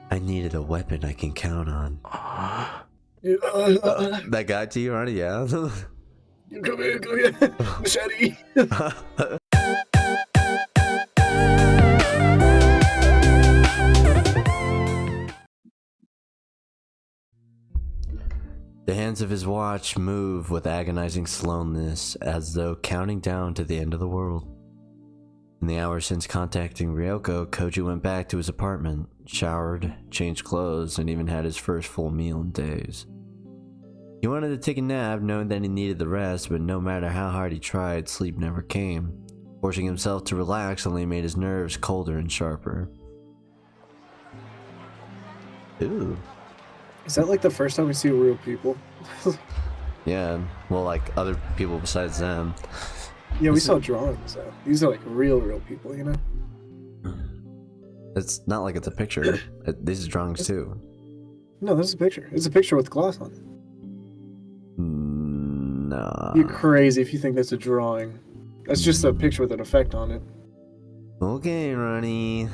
I needed a weapon I can count on. Uh, That guy to you, Ronnie? Yeah. come here, machete. The hands of his watch move with agonizing slowness, as though counting down to the end of the world. In the hours since contacting Ryoko, Koji went back to his apartment, showered, changed clothes, and even had his first full meal in days. He wanted to take a nap, knowing that he needed the rest, but no matter how hard he tried, sleep never came. Forcing himself to relax only made his nerves colder and sharper. Ooh. Is that like the first time we see real people? Yeah, well, like other people besides them. Yeah, we saw drawings though. These are like real people, you know? It's not like it's a picture. These are drawings too. No, this is a picture. It's a picture with glass on it. No. You're crazy if you think that's a drawing. That's just a picture with an effect on it. Okay, Ronnie.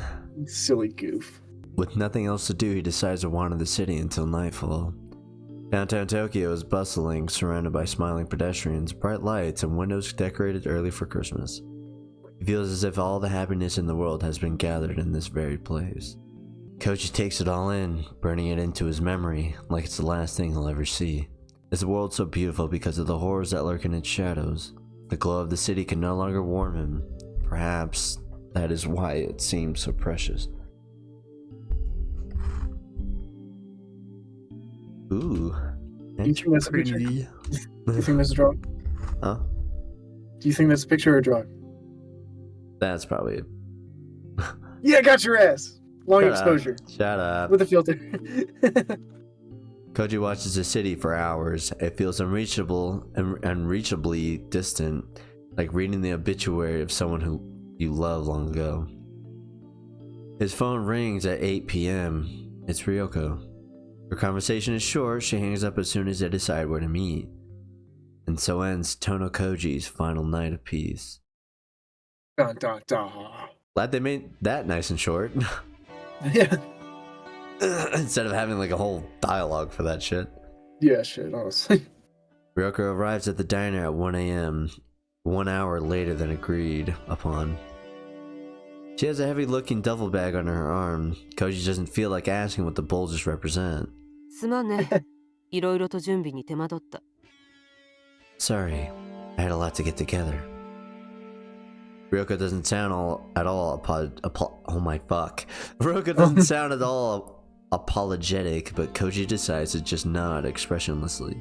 Silly goof. With nothing else to do, he decides to wander the city until nightfall. Downtown Tokyo is bustling, surrounded by smiling pedestrians, bright lights, and windows decorated early for Christmas. He feels as if all the happiness in the world has been gathered in this very place. Koji takes it all in, burning it into his memory, like it's the last thing he'll ever see. Is the world so beautiful because of the horrors that lurk in its shadows? The glow of the city can no longer warm him. Perhaps that is why it seems so precious. Ooh. Do you think that's a picture? Do pretty. you think that's a drawing? Huh? Do you think that's a picture or a drawing? That's probably it. Yeah, got your ass. Long Shut exposure. up. Shut up. With a filter. Koji watches the city for hours. It feels unreachable and unreachably distant, like reading the obituary of someone who you loved long ago. His phone rings at 8 p.m. It's Ryoko. Her conversation is short. She hangs up as soon as they decide where to meet. And so ends Tono Koji's final night of peace. Dun, dun, dun. Glad they made that nice and short. Yeah. Instead of having like a whole dialogue for that shit. Yeah, shit, honestly. Ryoko arrives at the diner at 1 a.m., 1 hour later than agreed upon. She has a heavy-looking duffel bag under her arm. Koji doesn't feel like asking what the bulges represent. すまんね。いろいろと準備に手間取った。Sorry, I had a lot to get together. Ryoko doesn't sound at all oh my fuck. Ryoko doesn't sound at all apologetic, but Koji decides to just nod expressionlessly.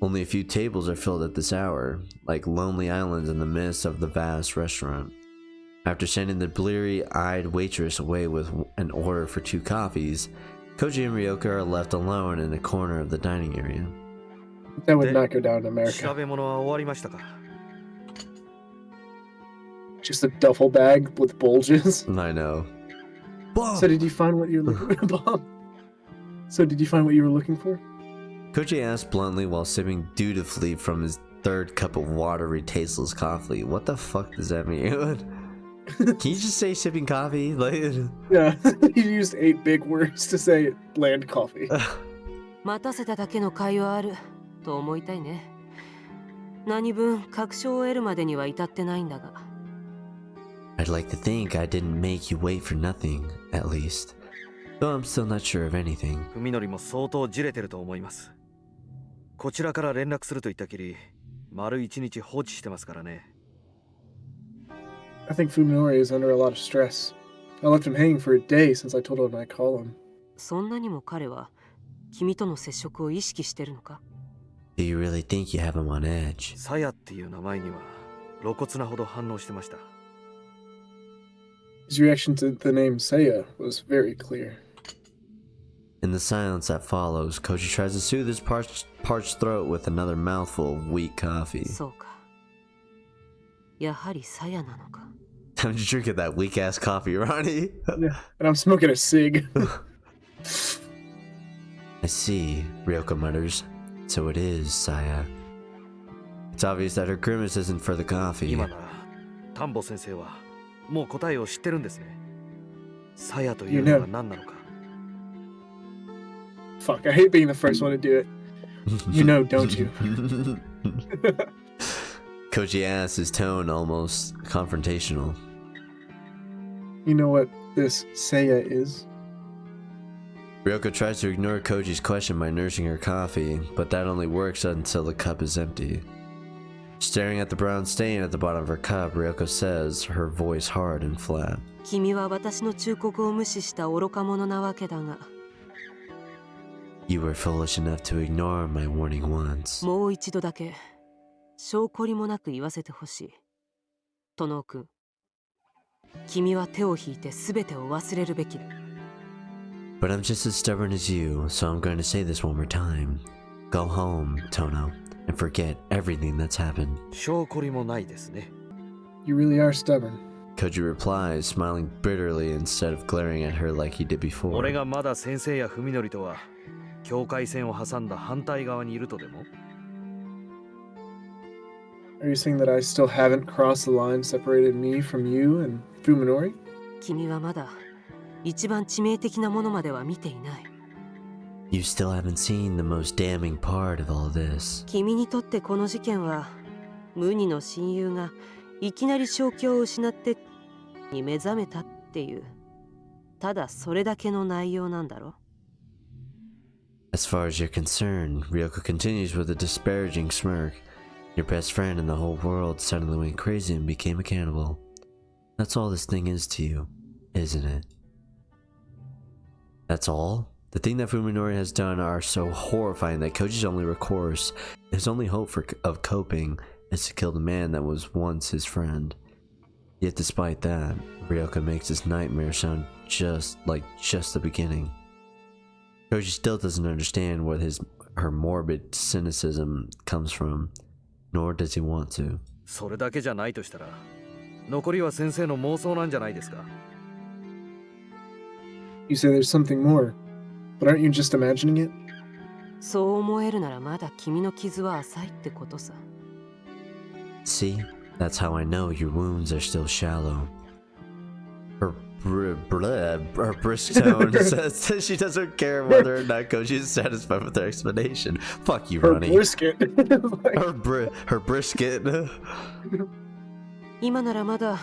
Only a few tables are filled at this hour, like lonely islands in the midst of the vast restaurant. After sending the bleary-eyed waitress away with an order for 2 coffees, Koji and Ryoko are left alone in a corner of the dining area. That would not go down in America. 調べ物は終わりましたか Just a duffel bag with bulges. I know. Bomb! So did you find what you were looking for? So did you find what you were looking for? Koji asked bluntly while sipping dutifully from his 3rd cup of watery, tasteless coffee. What the fuck does that mean? Can you just say sipping coffee? Like, Yeah, you used 8 big words to say bland coffee. 待たせただけの甲斐はあると思いたいね。何分確証を得るまでには至ってないんだが。I'd like to think I didn't make you wait for nothing, at least. Though I'm still not sure of anything. 文則も相当じれてると思います。こちらから連絡すると言ったきり、丸1日放置してますからね。I think Fuminori is under a lot of stress. I left him hanging for a day since I told him I'd call him. そんなにも彼は君との接触を意識してるのか Do you really think you have him on edge? サヤっていう名前には露骨なほど反応してました。His reaction to the name Seiya was very clear. In the silence that follows, Koji tries to soothe his parched throat with another mouthful of weak coffee. そうか。やはりサヤなのか。I'm just drinking that weak-ass coffee, Ronnie. Yeah, and I'm smoking a cig. I see, Ryoko mutters. So it is, Saya. It's obvious that her grimace isn't for the coffee. 今なら田んぼ先生はもう答えを知ってるんですね。サヤというのは何なのか。fuck, I hate being the first one to do it. You know, don't you? Koji asks, his tone almost confrontational. You know what this Seiya is? Ryoko tries to ignore Koji's question by nursing her coffee, but that only works until the cup is empty. Staring at the brown stain at the bottom of her cup, Ryoko says, her voice hard and flat. 君は私の忠告を無視した愚か者なわけだが、 You were foolish enough to ignore my warning once. もう一度だけ証拠りもなく言わせてほしい。殿君、君は手を引いて全てを忘れるべきだ。 But I'm just as stubborn as you, so I'm going to say this one more time. Go home, Tono, and forget everything that's happened. 証拠りもないですね。 You really are stubborn. Koji replies, smiling bitterly instead of glaring at her like he did before. 俺がまだ先生や文則とは境界線を挟んだ反対側にいるとでも？ Are you saying that I still haven't crossed the line separated me from you and Fuminori? 君はまだ一番致命的なものまでは見ていない。 You still haven't seen the most damning part of all this. 君にとってこの事件は無二の親友がいきなり正気を失ってに目覚めたっていう、ただそれだけの内容なんだろ。 As far as you're concerned, Ryoko continues with a disparaging smirk. Your best friend in the whole world suddenly went crazy and became a cannibal. That's all this thing is to you, isn't it? That's all? The thing that Fuminori has done are so horrifying that Koji's only recourse, his only hope of coping, is to kill the man that was once his friend. Yet despite that, Ryoko makes his nightmare sound just like just the beginning. Koji still doesn't understand what her morbid cynicism comes from, nor does he want to. それだけじゃないとしたら、残りは先生の妄想なんじゃないですか。 You say there's something more, but aren't you just imagining it? そう思えるならまだ君の傷は浅いってことさ。 See? That's how I know your wounds are still shallow. Her brisk tone says that she doesn't care whether or not Koji is satisfied with her explanation. Fuck you, Her Ronnie. brisket. Her brisket. 今ならまだ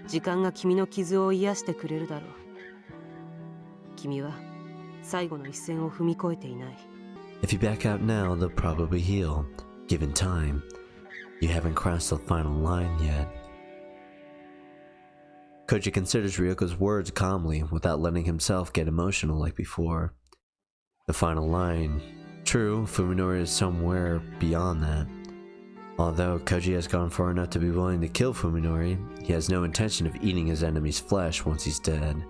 時間が君の傷を癒してくれるだろう。君は最後の一線を踏み越えていない。 If you back out now, they'll probably heal, given time. You haven't crossed the final line yet. Koji considers Ryoko's words calmly, without letting himself get emotional like before. The final line. True, Fuminori is somewhere beyond that. Although Koji has gone far enough to be willing to kill Fuminori, he has no intention of eating his enemy's flesh once he's dead.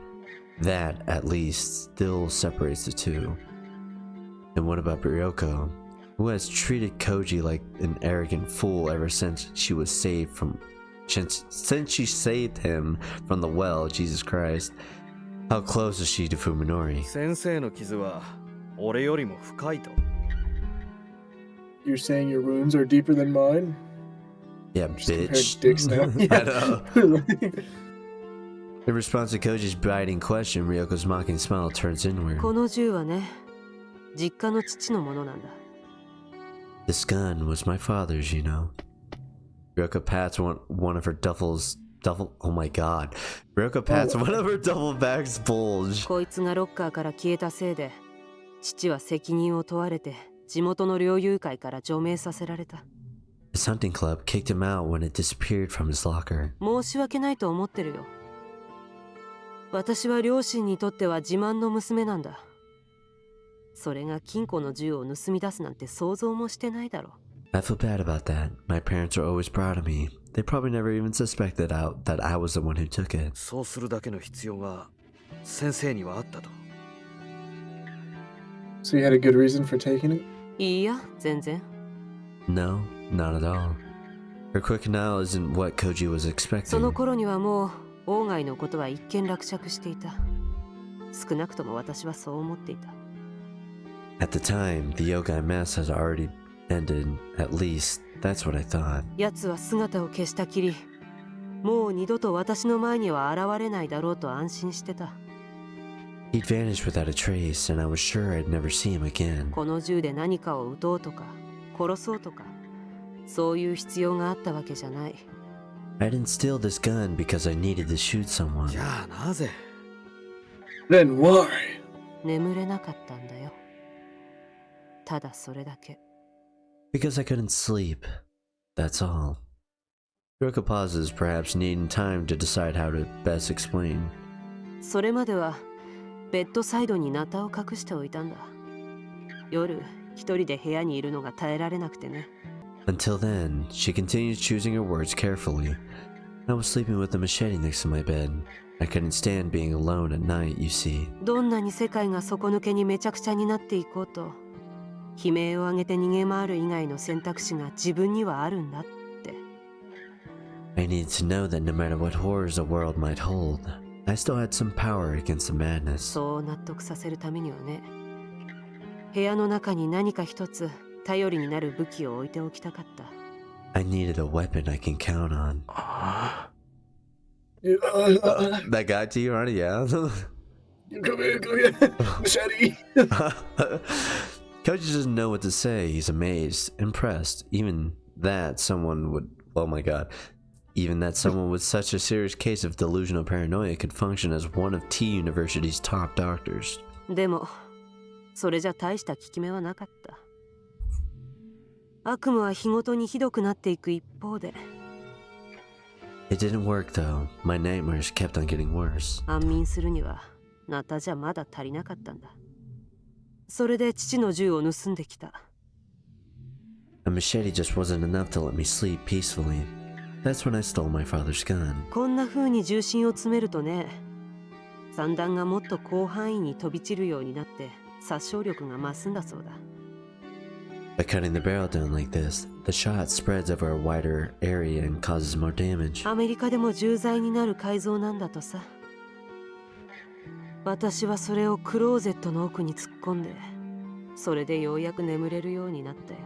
That, at least, still separates the two. And what about Ryoko, who has treated Koji like an arrogant fool ever since she was saved from... Since she saved him from the well, Jesus Christ. How close is she to Fuminori? 先生の傷は俺よりも深いと。 You're saying your wounds are deeper than mine? Yeah, Just comparing bitch. dicks now. I know. Yeah. In response to Koji's biting question, Ryoko's mocking smile turns inward. この銃はね、実家の父のものなんだ。 This gun was my father's, you know. Ryoko pats one of her oh my god. Ryoko pats one of her duffel bags bulge. こいつがロッカーから消えたせいで、父は責任を問われて地元の猟友会から除名させられた。 His hunting club kicked him out when it disappeared from his locker. 申し訳ないと思ってるよ。私は両親にとっては自慢の娘なんだ。それが金庫の銃を盗み出すなんて想像もしてないだろう。 I feel bad about that. My parents are always proud of me. They probably never even suspected that I was the one who took it. そうするだけの必要が先生にはあったと。 So you had a good reason for taking it? いいや、全然。 No, not at all. Her quick denial isn't what Koji was その expecting. 頃にはもう王外のことは一見落着していた。少なくとも私はそう思っていた。 At the time, the yogai mess has already ended. At least, that's what I thought. 奴は姿を消したきり、もう二度と私の前には現れないだろうと安心してた。He'd vanished without a trace, and I was sure I'd never see him again. この銃で何かを撃とうとか殺そうとかそういう必要があったわけじゃない。 I didn't steal this gun because I needed to shoot someone. じゃあなぜ Then why? 眠れなかったんだよ。ただそれだけ。 Because I couldn't sleep. That's all. Ryoka pauses, perhaps needing time to decide how to best explain. それまではベッドサイドにナタを隠しておいたんだ。夜一人で部屋にいるのが耐えられなくてね。 Until then, she continues choosing her words carefully. I was sleeping with a machete next to my bed. I couldn't stand being alone at night, you see. どんなに世界が底抜けにめちゃくちゃになっていこうと、悲鳴を上げて逃げ回る以外の選択肢が自分にはあるんだって。 I needed to know that no matter what horrors the world might hold, I still had some power against the madness. そう納得させるためにはね、部屋の中に何か一つ頼りになる武器を置いておきたかった。 I needed a weapon I can count on. That got to you, Ronnie? Yeah. Come here, machete. Koji doesn't know what to say. He's amazed, impressed. Even that someone would, oh my god, even that someone with such a serious case of delusional paranoia could function as one of T University's top doctors. でもそれじゃ大した効き目はなかった。悪夢は日ごとにひどくなっていく一方で、 It didn't work though. My nightmares kept on getting worse. 安眠するにはナタじゃまだ足りなかったんだ。それで父の銃を盗んできた。 A machete just wasn't enough to let me sleep peacefully. That's when I stole my father's gun. こんな風に重心を詰めるとね、散弾がもっと広範囲に飛び散るようになって殺傷力が増すんだそうだ。 By cutting the barrel down like this, the shot spreads over a wider area and causes more damage. アメリカでも重罪になる改造なんだとさ。私はそれをクローゼットの奥に突っ込んで、それでようやく眠れるようになったよ。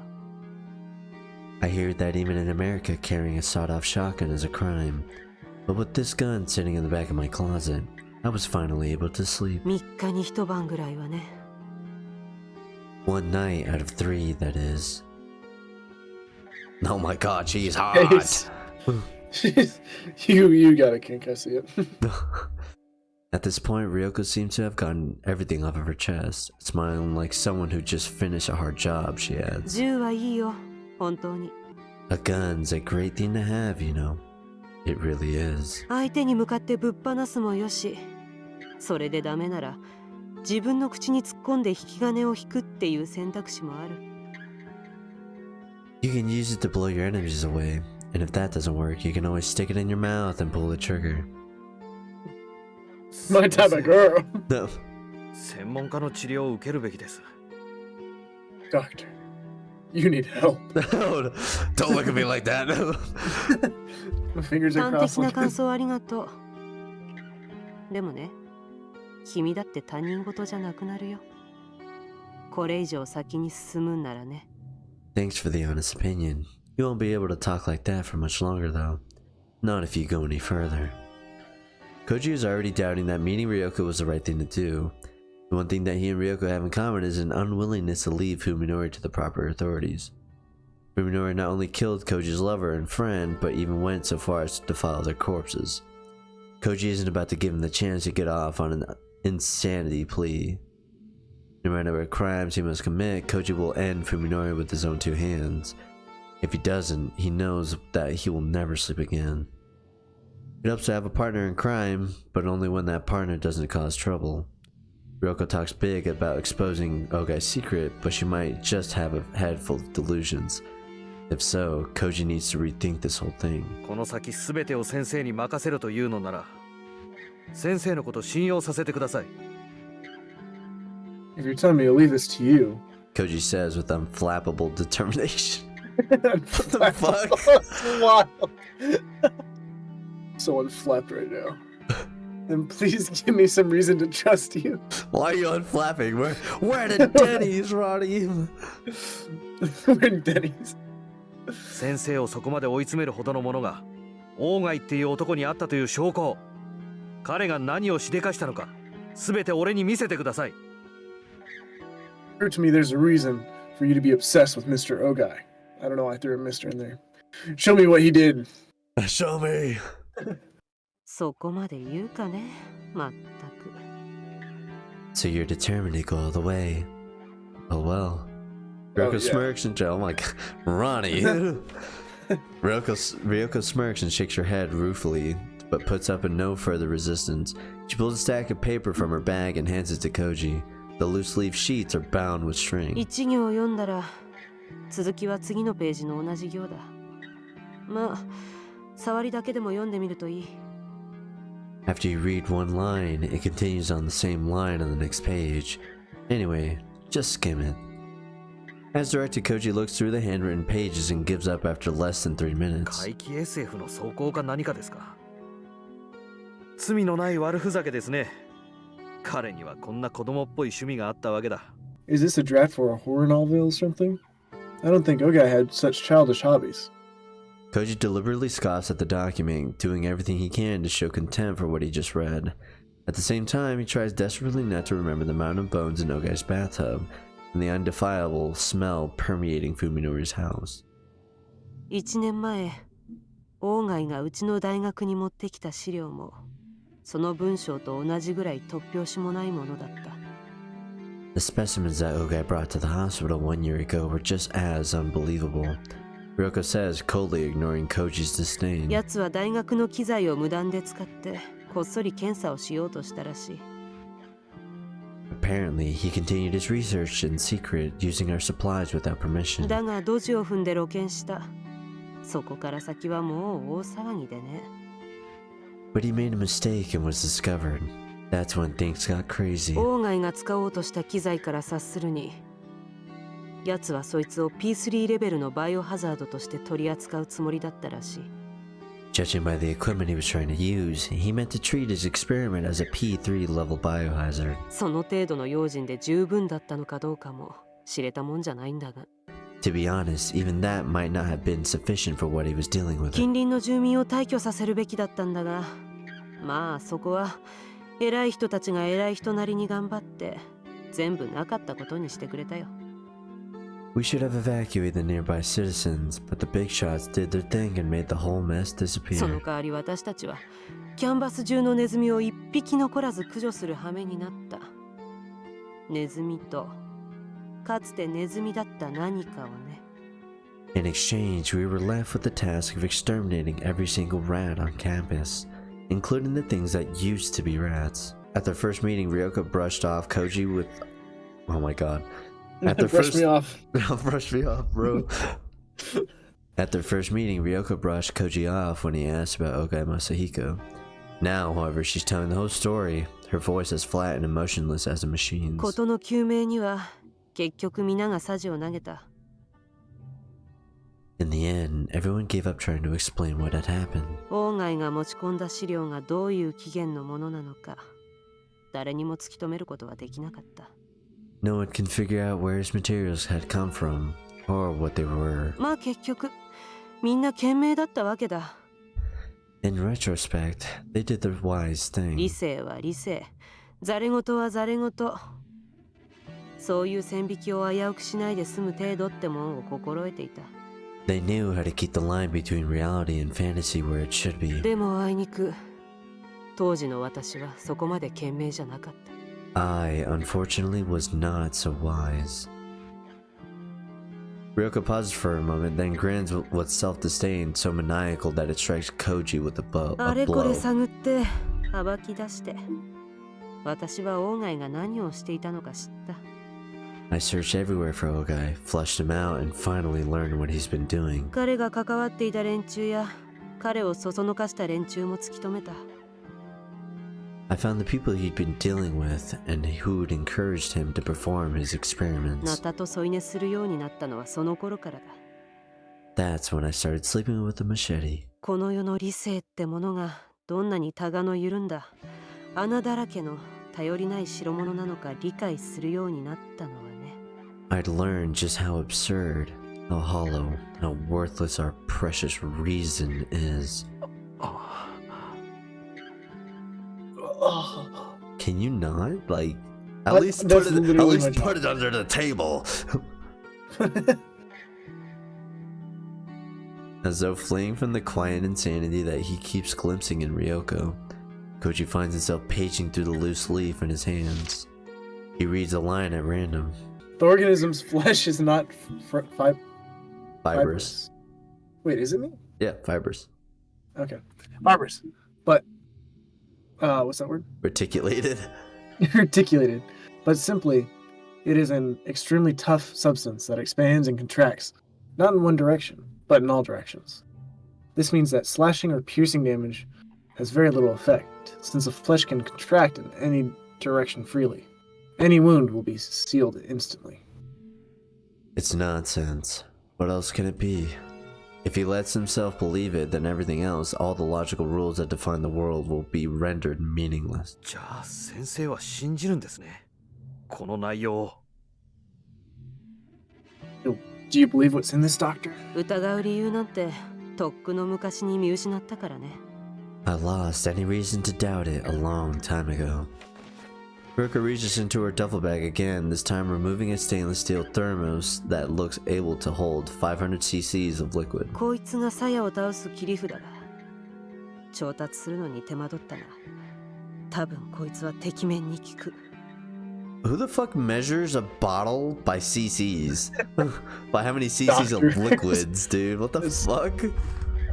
I hear that even in America, carrying a sawed-off shotgun is a crime. But with this gun sitting in the back of my closet, I was finally able to sleep. 3日に一晩ぐらいはね。 One night out of 3, that is. Oh my god, she's hot! Jeez. you got a kink, I see it. At this point, Ryoko seemed to have gotten everything off of her chest, smiling like someone who just finished a hard job, she adds. 銃はいいよ、本当に。 A gun's a great thing to have, you know. It really is. 相手に向かってぶっ放すもよし、それでダメなら自分の口に突っ込んで引き金を引くっていう選択肢もある。 You can use it to blow your enemies away, and if that doesn't work, you can always stick it in your mouth and pull the trigger. My type of girl. No. 専門家の治療を受けるべきです。 Doctor, you need help. Don't look at me like that. My fingers are 端的な crossed. 感想ありがとう。でもね、君だって他人事じゃなくなるよ。これ以上先に進むんならね。 Thanks for the honest opinion. You won't be able to talk like that for much longer, though. Not if you go any further. Koji is already doubting that meeting Ryoko was the right thing to do. The one thing that he and Ryoko have in common is an unwillingness to leave Fuminori to the proper authorities. Fuminori not only killed Koji's lover and friend, but even went so far as to defile their corpses. Koji isn't about to give him the chance to get off on an insanity plea. No matter what crimes he must commit, Koji will end Fuminori with his own 2 hands. If he doesn't, he knows that he will never sleep again. It helps to have a partner in crime, but only when that partner doesn't cause trouble. Ryoko talks big about exposing Ogai's secret, but she might just have a head full of delusions. If so, Koji needs to rethink this whole thing. この先すべてを先生に任せるというのなら、先生のこと信用させてください。If you're telling me to leave this to you. Koji says with unflappable determination. What the fuck? Wild. So unflapped right now. Then please give me some reason to trust you. Why are you unflapping? Where the Denny's, Roddy? We're in Denny's. 先生をそこまで追い詰めるほどのものが、オーガイっていう男にあったという証拠。彼が何をしでかしたのか、全て俺に見せてください。 It occurred to me there's a reason for you to be obsessed with Mr. Ogai. I don't know why I threw a Mr. in there. Show me what he did. Show me. そこまで言うかね、まったく。 So you're determined to go all the way. Oh well. Ryoko yeah. smirks and oh my god, Ronnie. Ryoko smirks and shakes her head ruefully, but puts up no further resistance. She pulls a stack of paper from her bag and hands it to Koji. The loose-leaf sheets are bound with string. 一行読んだら続きは次のページの同じ行だ。まあ、触りだけでも読んでみるといい。 After you read one line, it continues on the same line on the next page. Anyway, just skim it. As directed, Koji looks through the handwritten pages and gives up after less than 3 minutes. 怪奇 SF の走行か何かですか。罪のない悪ふざけですね。彼にはこんな子供っぽい趣味があったわけだ。 Is this a draft for a horror novel or something? I don't think Ogai had such childish hobbies. Koji deliberately scoffs at the document, doing everything he can to show contempt for what he just read. At the same time, he tries desperately not to remember the mountain of bones in Ogai's bathtub and the undefilable smell permeating Fuminori's house. 1年前、オーガイがうちの大学に持ってきた資料も、その文章と同じぐらい突拍子もないものだった。 The specimens that Ogai brought to the hospital 1 year ago were just as unbelievable. Ryoko says, coldly ignoring Koji's disdain. やつは大学の機材を無断で使って、こっそり検査をしようとしたらしい。 Apparently, he continued his research in secret, using our supplies without permission. だがドジを踏んで露見した。そこから先はもう大騒ぎでね。 But he made a mistake and was discovered. That's when things got crazy. オーガイが使おうとした機材から察するに、やつはそいつを P3 レベルのバイオハザードとして取り扱うつもりだったらしい。 Judging by the equipment he was trying to use, he meant to treat his experiment as a P3 level biohazard. その程度の用心で十分だったのかどうかも知れたもんじゃないんだが。 To be honest, even that might not have been sufficient for what he was dealing with. 近隣の住民を退去させるべきだったんだが、まあそこは偉い人たちが偉い人なりに頑張って全部なかったことにしてくれたよ。 We should have evacuated the nearby citizens, but the big shots did their thing and made the whole mess その disappear. 代わり私たちはキャンバス中のネズミを一匹残らず駆除する羽目になった。ネズミとかつてネズミだった何かをね。 In exchange, we were left with the task of exterminating every single rat on campus, including the things that used to be rats. At their first meeting, Ryoko brushed off Koji with... Oh my god. At their Brush first... me off. Brush me off, bro. At their first meeting, Ryoko brushed Koji off when he asked about Ogai Masahiko. Now, however, she's telling the whole story, her voice as flat and emotionless as a machine's. 事の究明には結局皆が匙を投げた。 In the end, everyone gave up trying to explain what had happened. オーガイが持ち込んだ資料がどういう起源のものなのか、誰にも突き止めることはできなかった。 No one can figure out where his materials had come from, or what they were. まあ結局、みんな賢明だったわけだ。 In retrospect, they did the wise 理 thing. 性は理性、ざれ言はざれ言。そういう線引きを危うくしないで済む程度ってもんを心得ていた。 They knew how to keep the line between reality and fantasy where it should be. でもあいにく、当時の私はそこまで賢明じゃなかった。 I, unfortunately, was not so wise. Ryoko pauses for a moment, then grins with self-disdain so maniacal that it strikes Koji with a あれこれ blow. 探って暴き出して、私はオーガイが何をしていたのか知った。 I searched everywhere for Ogai, flushed him out, and finally learned what he's been doing. 彼が関わっていた連中や彼をそそのかした連中も突き止めた。 I found the people he'd been dealing with and who'd encouraged him to perform his ナ experiments. タと添い寝するようになったのはその頃からだ。 That's when I started sleeping with a machete. この世の理性ってものがどんなにタガの緩んだ穴だらけの頼りない代物なのか理解するようになったのはね。 I'd learned just how absurd, how hollow, how worthless our precious reason is. Can you not? Like, at What? least That's put it, at literally least my put it under the table. As though fleeing from the quiet insanity that he keeps glimpsing in Ryoko, Koji finds himself paging through the loose leaf in his hands. He reads a line at random. The organism's flesh is not Fibers. fibrous. Wait, is it me? Yeah, fibers. Okay. Fibrous. But, what's that word? Reticulated. Articulated. But simply, it is an extremely tough substance that expands and contracts, not in one direction, but in all directions. This means that slashing or piercing damage has very little effect, since the flesh can contract in any direction freely. Any wound will be sealed instantly. It's nonsense. What else can it be? If he lets himself believe it, then everything else, all the logical rules that define the world, will be rendered meaningless. じゃあ先生は信じるんですね。この内容を。Do you believe what's in this, Doctor? 疑う理由なんてとっくの昔に見失ったからね。 I lost any reason to doubt it a long time ago. Ruka reaches into her duffel bag again, this time removing a stainless steel thermos that looks able to hold 500 cc's of liquid. こいつが鞘を倒す切り札だ。調達するのに手間取ったが、多分こいつは敵面に効く。 Who the fuck measures a bottle by cc's? By how many cc's of Doctor. liquids, dude? What the It's- fuck?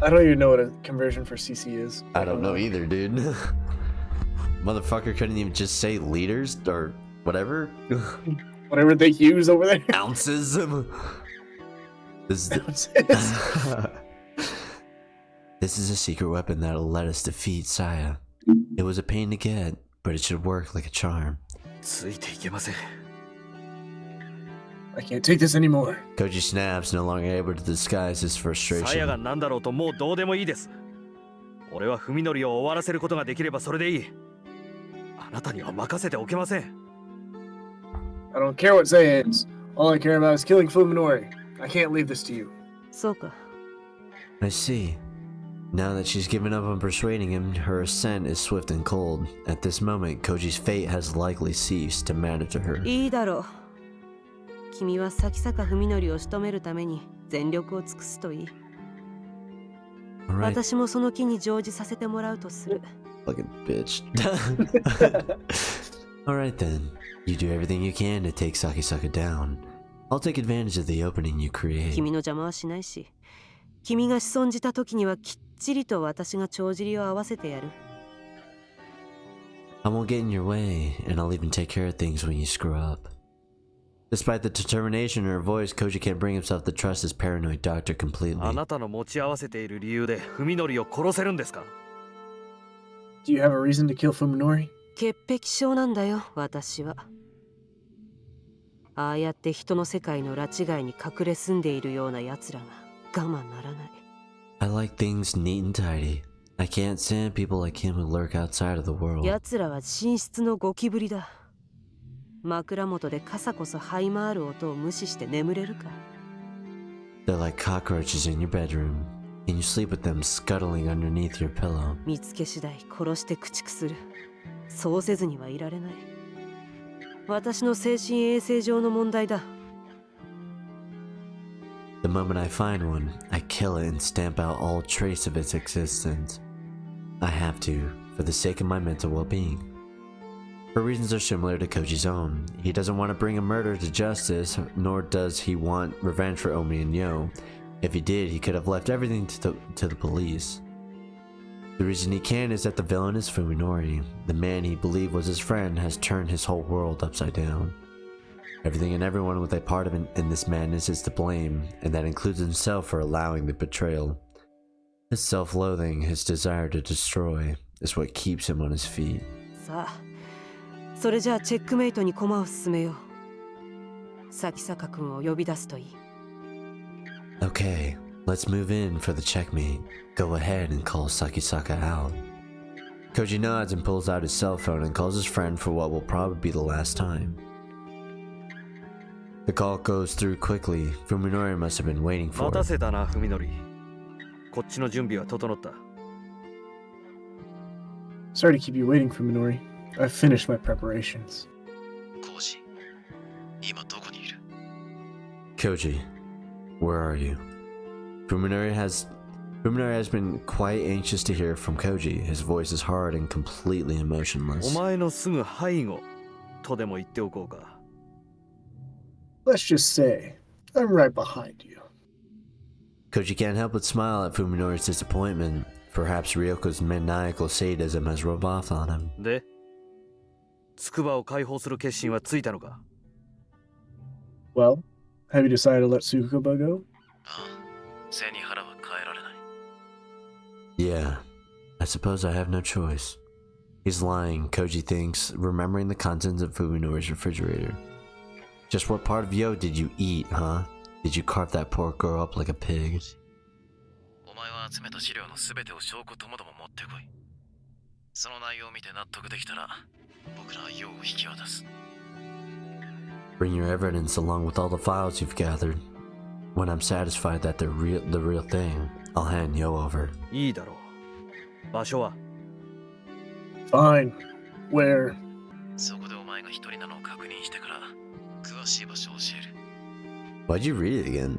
I don't even know what a conversion for CC is. I don't know either, dude. Motherfucker couldn't even just say liters or whatever. Whatever they use over there. Ounces. This is this is a secret weapon that'll let us defeat Saya. It was a pain to get, but it should work like a charm. ついていけません。 I can't take this anymore. Koji snaps, no longer able to disguise his 鞘が frustration. 何だろうともうどうでもいいです。俺は文則を終わらせることができればそれでいい。あなたには任せておけません。 I don't care what Say is. All I care about is killing Fuminori. I can't leave this to you. そうか。 I see. Now that she's given up on persuading him, her ascent is swift and cold. At this moment, Koji's fate has likely ceased to matter to her. いいだろう。君は先坂文則を仕留めるために全力を尽くすといい。 Alright, 私もその気に乗じさせてもらうとする。 fucking bitch. Alright then. You do everything you can to take Sakisaka down. I'll take advantage of the opening you create. 君の邪魔はしないし、君が仕損じた時にはきっちりと私が帳尻を合わせてやる。 I won't get in your way, and I'll even take care of things when you screw up. Despite the determination in her voice, Koji can't bring himself to trust his paranoid doctor あ completely. なたの持ち合わせている理由で文則を殺せるんですか？ Do you have a reason to kill Fuminori? 潔癖症なんだよ、私は。ああやって人の世界の拉致外に隠れ住んでいるような奴らが我慢ならない。 I like things neat and tidy. I can't stand people like him who lurk outside of the world. 奴らは寝室のゴキブリだ。枕元でカサコソ這い回る音を無視して眠れるか。 They're like cockroaches in your bedroom, and you sleep with them scuttling underneath your pillow. 見つけ次第殺して駆逐する。そうせずにはいられない。私の精神衛生上の問題だ。 The moment I find one, I kill it and stamp out all trace of its existence. I have to, for the sake of my mental well-being. Her reasons are similar to Koji's own. He doesn't want to bring a murder to justice, nor does he want revenge for Omi and Yo. If he did, he could have left everything to the police. The reason he can is that the villain is Fuminori. The man he believed was his friend has turned his whole world upside down. Everything and everyone with a part of in this madness is to blame, and that includes himself for allowing the betrayal. His self-loathing, his desire to destroy, is what keeps him on his feet. さあ、それじゃあチェックメイトに駒を進めよう。先坂君を呼び出すといい。 Okay, let's move in for the checkmate. Go ahead and call Sakisaka out. Koji nods and pulls out his cell phone and calls his friend for what will probably be the last time. The call goes through quickly. Fuminori must have been waiting 待 for た it. せたな文則。こっちの準備は整った。 Sorry to keep you waiting, Fuminori. I've finished my preparations. コウジ、今どこにいる？ Koji, where are you? Fuminori has been quite anxious to hear from Koji. His voice is hard and completely お emotionless. 前のすぐ背後とでも言っておこうか。 Let's just say, I'm right behind you. Koji can't help but smile at Fuminori's disappointment. Perhaps Ryoko's maniacal sadism has rubbed off on him. で、筑波を解放する決心はついたのか？ Well, have you decided to let Tsukuba go? ああ、背に腹は変えられない。 Yeah, I suppose I have no choice. He's lying, Koji thinks, remembering the contents of Fuminori's refrigerator. Just what part of Yo did you eat, huh? Did you carve that poor girl up like a pig? お前は集めた資料のすべてを証拠ともども持ってこい。その内容を見て納得できたら、僕らは用を引き渡す。 Bring your evidence along with all the files you've gathered. When I'm satisfied that they're the real thing, I'll hand Yo over. いいだろう。場所は？ Fine. Where? そこでお前が一人なのを確認してから、詳しい場所を教える。 Why'd you read it again?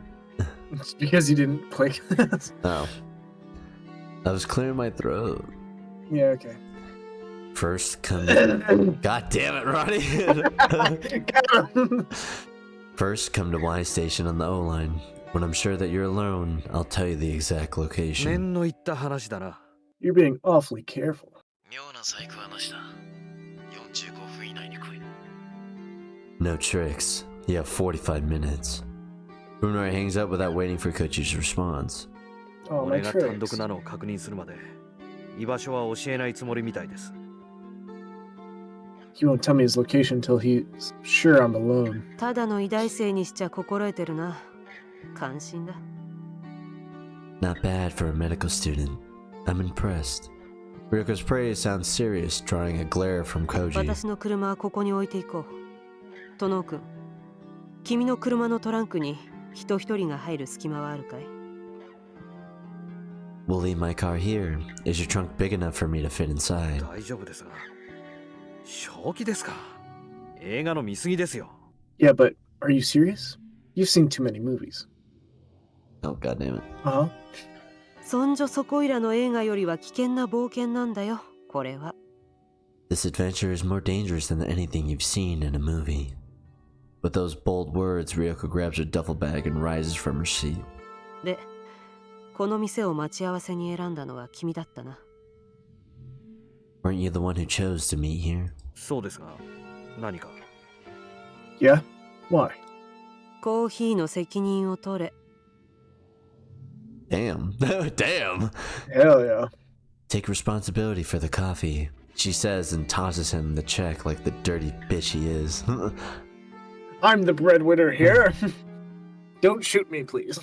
It's because you didn't play. Oh. I was clearing my throat. Yeah, okay. First come to... God damn it, Ronnie! First come to Y Station on the O line. When I'm sure that you're alone, I'll tell you the exact location. 念の言った話だな。 You're being awfully careful. 妙な細工はなしだ。45分以内に来い。 No tricks. You have 45 minutes. Fuminori hangs up without waiting for Kochi's response. Oh, my 俺が単独 tricks. なのを確認するまで、居場所は教えないつもりみたいです。 He won't tell me his location until he's sure I'm alone. ただの医大生にしちゃ心得てるな。感心だ。 Not bad for a medical student. I'm impressed. Ryoko's praise sounds serious, drawing a glare from Koji. 私の車はここに置いていこう。トノ君、君の車のトランクに人一人が入る隙間はあるかい？ We'll leave my car here. Is your trunk big enough for me to fit inside? 大丈夫ですが。正気ですか？映画の見過ぎですよ。 Yeah, but are you serious? You've seen too many movies. Oh, goddammit. Uh-huh. そんじょそこいらの映画よりは危険な冒険なんだよ、これは。 This adventure is more dangerous than anything you've seen in a movie. With those bold words, Ryoko grabs her duffel bag and rises from her seat. で、この店を待ち合わせに選んだのは君だったな。 Weren't you the one who chose to meet here? そうですが、何か？ Yeah? Why? コーヒーの責任を取れ。 Damn. Damn! Hell yeah. Take responsibility for the coffee, she says and tosses him the check like the dirty bitch he is. I'm the breadwinner here. Don't shoot me, please.